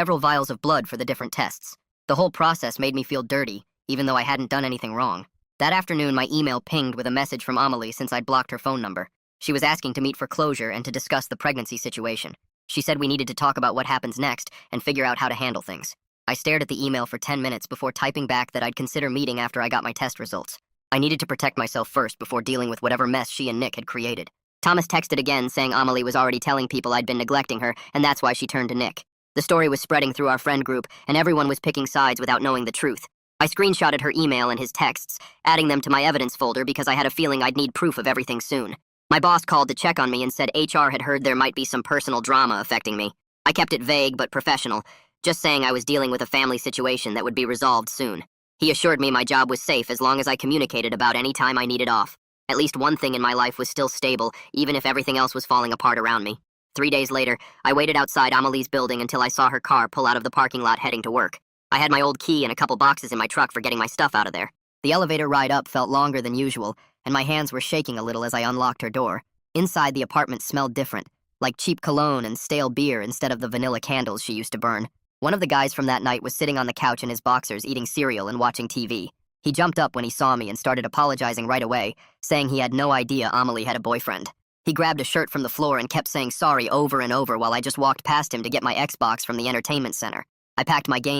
several vials of blood for the different tests. The whole process made me feel dirty, even though I hadn't done anything wrong. That afternoon, my email pinged with a message from Amelie since I'd blocked her phone number. She was asking to meet for closure and to discuss the pregnancy situation. She said we needed to talk about what happens next and figure out how to handle things. I stared at the email for 10 minutes before typing back that I'd consider meeting after I got my test results. I needed to protect myself first before dealing with whatever mess she and Nick had created. Thomas texted again saying Amelie was already telling people I'd been neglecting her, and that's why she turned to Nick. The story was spreading through our friend group, and everyone was picking sides without knowing the truth. I screenshotted her email and his texts, adding them to my evidence folder because I had a feeling I'd need proof of everything soon. My boss called to check on me and said HR had heard there might be some personal drama affecting me. I kept it vague but professional, just saying I was dealing with a family situation that would be resolved soon. He assured me my job was safe as long as I communicated about any time I needed off. At least one thing in my life was still stable, even if everything else was falling apart around me. 3 days later, I waited outside Amelie's building until I saw her car pull out of the parking lot heading to work. I had my old key and a couple boxes in my truck for getting my stuff out of there. The elevator ride up felt longer than usual, and my hands were shaking a little as I unlocked her door. Inside, the apartment smelled different, like cheap cologne and stale beer instead of the vanilla candles she used to burn. One of the guys from that night was sitting on the couch in his boxers eating cereal and watching TV. He jumped up when he saw me and started apologizing right away, saying he had no idea Amelie had a boyfriend. He grabbed a shirt from the floor and kept saying sorry over and over while I just walked past him to get my Xbox from the entertainment center. I packed my game